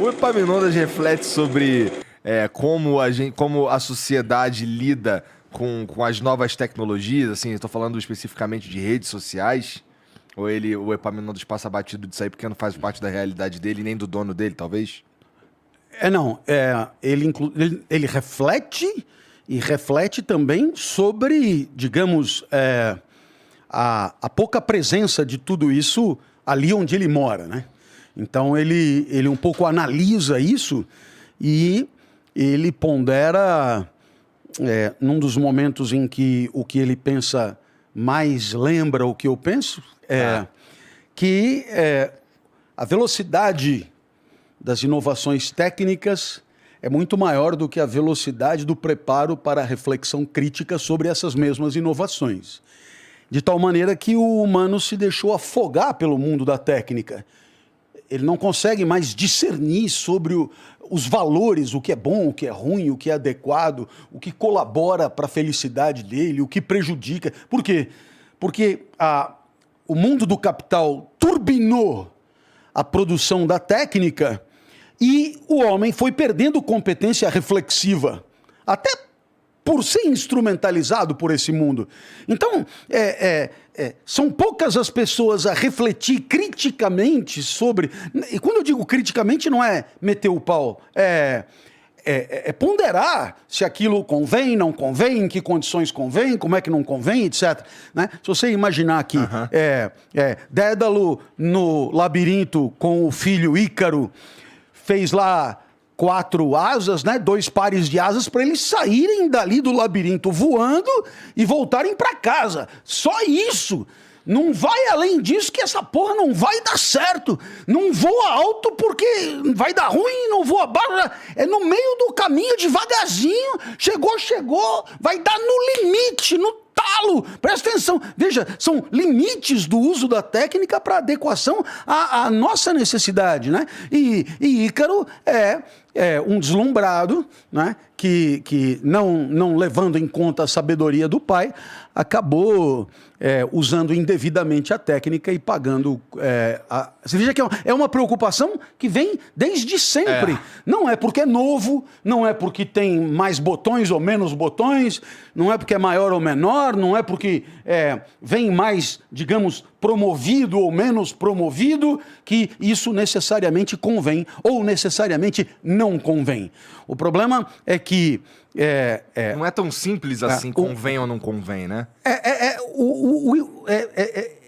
O Epaminondas reflete sobre como a sociedade lida com as novas tecnologias, assim, eu tô falando especificamente de redes sociais, ou o Epaminondas passa batido disso aí porque não faz parte da realidade dele, nem do dono dele, talvez? Ele reflete e reflete também sobre, digamos, a pouca presença de tudo isso ali onde ele mora, né? Então ele um pouco analisa isso e ele pondera, num dos momentos em que o que ele pensa mais lembra o que eu penso, que a velocidade das inovações técnicas é muito maior do que a velocidade do preparo para a reflexão crítica sobre essas mesmas inovações. De tal maneira que o humano se deixou afogar pelo mundo da técnica. Ele não consegue mais discernir sobre os valores, o que é bom, o que é ruim, o que é adequado, o que colabora para a felicidade dele, o que prejudica. Por quê? Porque o mundo do capital turbinou a produção da técnica e o homem foi perdendo competência reflexiva, até por ser instrumentalizado por esse mundo. Então, são poucas as pessoas a refletir criticamente sobre... E quando eu digo criticamente, não é meter o pau, é ponderar se aquilo convém, não convém, em que condições convém, como é que não convém, etc. Né? Se você imaginar que Dédalo, no labirinto com o filho Ícaro, fez lá 4 asas, né? 2 pares de asas para eles saírem dali do labirinto voando e voltarem para casa. Só isso. Não vai além disso que essa porra não vai dar certo. Não voa alto porque vai dar ruim, não voa baixo. É no meio do caminho, devagarzinho. Chegou, vai dar no limite, no talo. Presta atenção. Veja, são limites do uso da técnica para adequação à nossa necessidade, né? E Ícaro é um deslumbrado, né? Que não levando em conta a sabedoria do pai, acabou usando indevidamente a técnica e pagando... Você veja que é uma preocupação que vem desde sempre. Não é porque é novo, não é porque tem mais botões ou menos botões, não é porque é maior ou menor, não é porque vem mais, digamos, promovido ou menos promovido, que isso necessariamente convém ou necessariamente não convém. O problema é que... não é tão simples assim, convém ou não convém, né?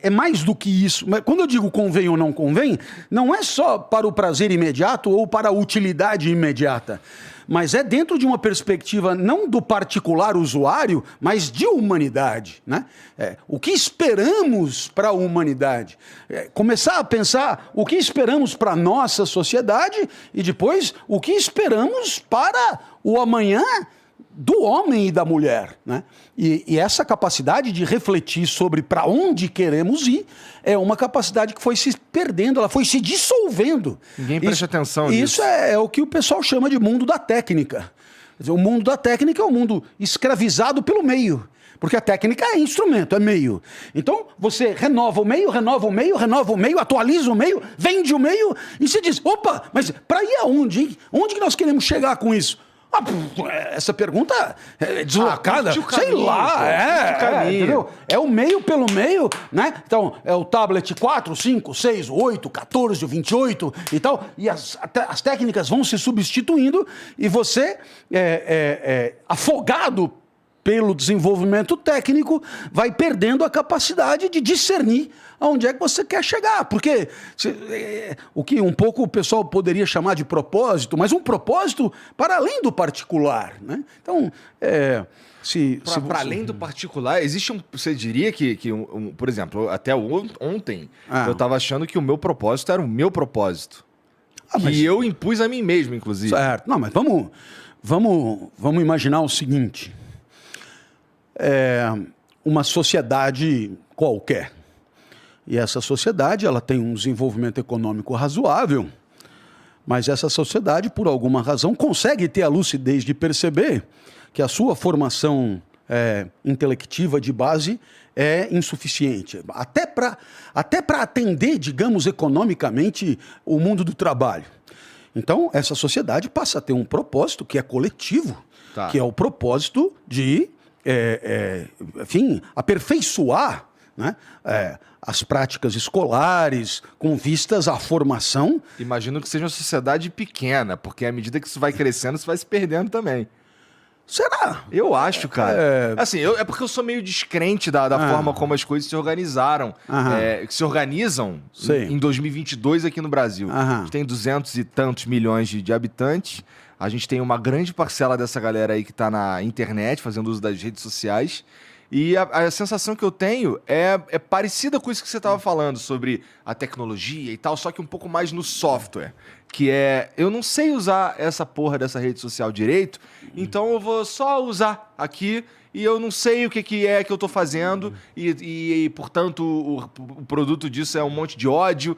É mais do que isso. Quando eu digo convém ou não convém, não é só para o prazer imediato ou para a utilidade imediata, mas é dentro de uma perspectiva não do particular usuário, mas de humanidade, né? O que esperamos para a humanidade? Começar a pensar o que esperamos para a nossa sociedade e depois o que esperamos para o amanhã do homem e da mulher, né? E essa capacidade de refletir sobre para onde queremos ir é uma capacidade que foi se perdendo, ela foi se dissolvendo. Ninguém presta atenção nisso. Isso é o que o pessoal chama de mundo da técnica. Quer dizer, o mundo da técnica é um mundo escravizado pelo meio. Porque a técnica é instrumento, é meio. Então, você renova o meio, atualiza o meio, vende o meio e se diz, opa, mas para ir aonde, hein? Onde que nós queremos chegar com isso? Essa pergunta é deslocada, sei lá, entendeu? É o meio pelo meio, né? Então, é o tablet 4, 5, 6, 8, 14, 28 e tal, e as técnicas vão se substituindo e você, afogado pelo desenvolvimento técnico, vai perdendo a capacidade de discernir aonde é que você quer chegar. Porque o que um pouco o pessoal poderia chamar de propósito, mas um propósito para além do particular, né? Então, para além do particular, existe você diria que por exemplo, até ontem, eu estava achando que o meu propósito era o meu propósito. Que eu impus a mim mesmo, inclusive. Certo. Não, mas vamos imaginar o seguinte. Uma sociedade qualquer. E essa sociedade ela tem um desenvolvimento econômico razoável, mas essa sociedade, por alguma razão, consegue ter a lucidez de perceber que a sua formação intelectiva de base é insuficiente. Até para atender, digamos, economicamente, o mundo do trabalho. Então, essa sociedade passa a ter um propósito que é coletivo, que é o propósito de, enfim, aperfeiçoar, né, as práticas escolares com vistas à formação. Imagino que seja uma sociedade pequena, porque à medida que isso vai crescendo, isso vai se perdendo também. Será? Eu acho, cara. Assim, é porque eu sou meio descrente da forma como as coisas se organizaram. Que se organizam em 2022 aqui no Brasil. A gente tem 200 e tantos milhões de habitantes. A gente tem uma grande parcela dessa galera aí que tá na internet, fazendo uso das redes sociais. E a sensação que eu tenho é parecida com isso que você estava falando, sobre a tecnologia e tal, só que um pouco mais no software. Que eu não sei usar essa porra dessa rede social direito, então eu vou só usar aqui e eu não sei o que é que eu tô fazendo e portanto, o produto disso é um monte de ódio,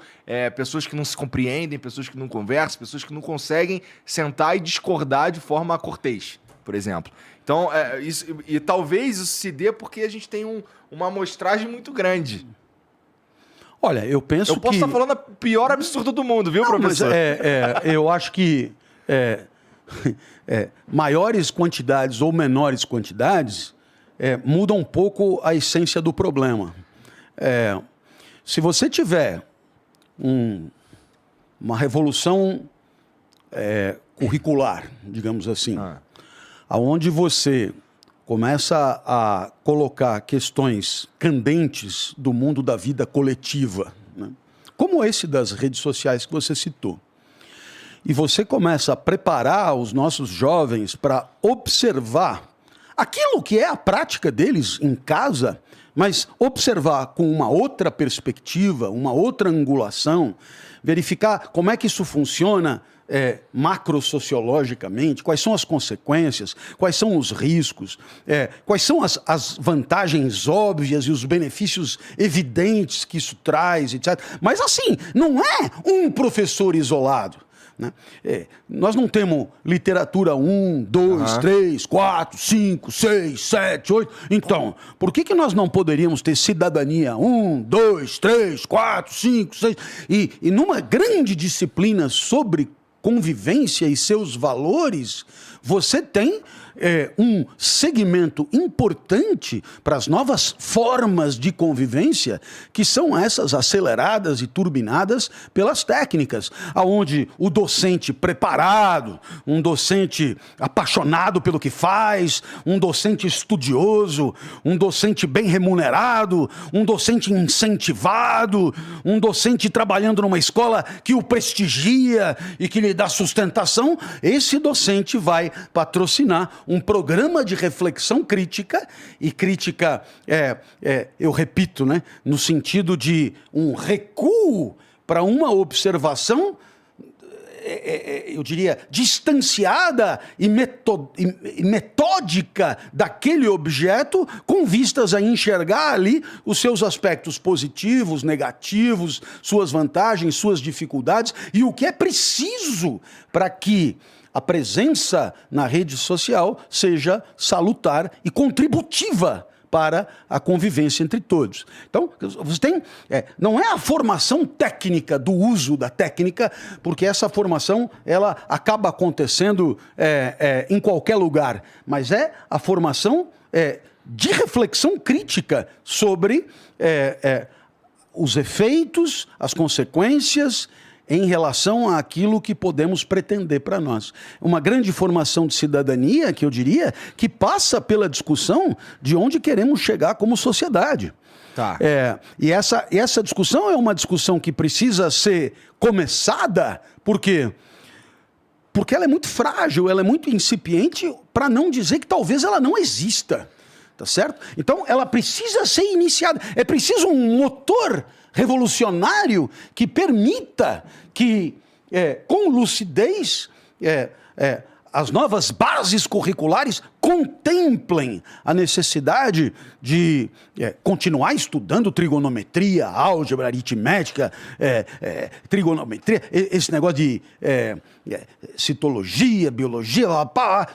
pessoas que não se compreendem, pessoas que não conversam, pessoas que não conseguem sentar e discordar de forma cortês, por exemplo. Então, talvez isso se dê porque a gente tem uma amostragem muito grande. Olha, eu penso que... Eu posso estar falando o pior absurdo do mundo, viu, professor? Mas eu acho que maiores quantidades ou menores quantidades mudam um pouco a essência do problema. Se você tiver uma revolução curricular, digamos assim, onde você começa a colocar questões candentes do mundo da vida coletiva, né? Como esse das redes sociais que você citou. E você começa a preparar os nossos jovens para observar aquilo que é a prática deles em casa, mas observar com uma outra perspectiva, uma outra angulação, verificar como é que isso funciona macrosociologicamente, quais são as consequências, quais são os riscos, quais são as vantagens óbvias e os benefícios evidentes que isso traz, etc. Mas assim, não é um professor isolado, né? Nós não temos literatura 1, 2, 3, 4, 5, 6, 7, 8. Então, por que nós não poderíamos ter cidadania 1, 2, 3, 4, 5, 6? E numa grande disciplina sobre convivência e seus valores, você tem um segmento importante para as novas formas de convivência, que são essas aceleradas e turbinadas pelas técnicas, aonde o docente preparado, um docente apaixonado pelo que faz, um docente estudioso, um docente bem remunerado, um docente incentivado, um docente trabalhando numa escola que o prestigia e que lhe dá sustentação, esse docente vai patrocinar um programa de reflexão crítica, e crítica, eu repito, né, no sentido de um recuo para uma observação, eu diria, distanciada e metódica daquele objeto, com vistas a enxergar ali os seus aspectos positivos, negativos, suas vantagens, suas dificuldades, e o que é preciso para que a presença na rede social seja salutar e contributiva para a convivência entre todos. Então, você tem... não é a formação técnica do uso da técnica, porque essa formação ela acaba acontecendo em qualquer lugar, mas é a formação de reflexão crítica sobre os efeitos, as consequências em relação àquilo que podemos pretender para nós. Uma grande formação de cidadania, que eu diria, que passa pela discussão de onde queremos chegar como sociedade. Tá. E essa discussão é uma discussão que precisa ser começada, por quê? Porque ela é muito frágil, ela é muito incipiente, para não dizer que talvez ela não exista. Tá certo? Então, ela precisa ser iniciada. É preciso um motor revolucionário que permita que, com lucidez, as novas bases curriculares contemplem a necessidade de continuar estudando trigonometria, álgebra, aritmética, trigonometria, esse negócio de citologia, biologia,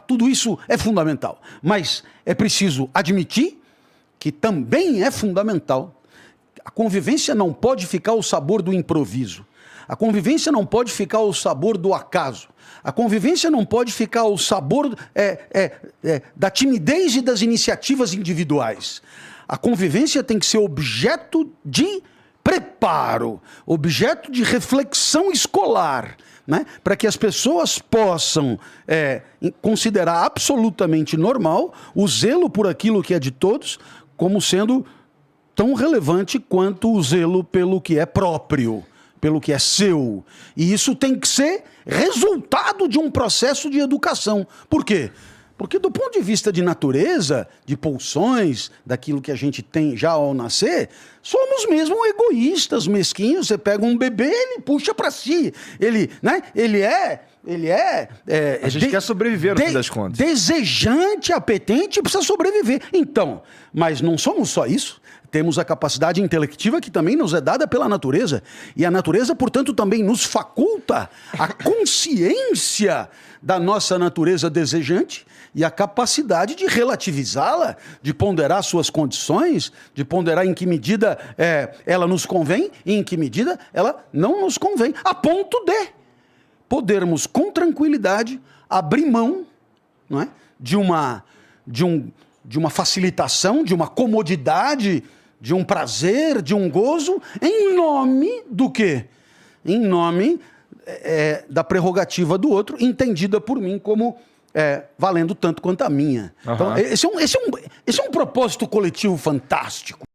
tudo isso é fundamental. Mas é preciso admitir que também é fundamental. A convivência não pode ficar ao sabor do improviso. A convivência não pode ficar ao sabor do acaso. A convivência não pode ficar ao sabor da timidez e das iniciativas individuais. A convivência tem que ser objeto de preparo, objeto de reflexão escolar, né? Para que as pessoas possam considerar absolutamente normal o zelo por aquilo que é de todos como sendo tão relevante quanto o zelo pelo que é próprio, pelo que é seu. E isso tem que ser resultado de um processo de educação. Por quê? Porque do ponto de vista de natureza, de pulsões, daquilo que a gente tem já ao nascer, somos mesmo egoístas, mesquinhos. Você pega um bebê, ele puxa para si. Ele, né? A gente quer sobreviver no fim das contas. Desejante, apetente, precisa sobreviver. Então, mas não somos só isso. Temos a capacidade intelectiva que também nos é dada pela natureza. E a natureza, portanto, também nos faculta a consciência da nossa natureza desejante e a capacidade de relativizá-la, de ponderar suas condições, de ponderar em que medida ela nos convém e em que medida ela não nos convém, a ponto de podermos, com tranquilidade, abrir mão, não é, de uma facilitação, de uma comodidade, de um prazer, de um gozo, em nome do quê? Em nome da prerrogativa do outro, entendida por mim como valendo tanto quanto a minha. Uhum. Então, esse é um propósito coletivo fantástico.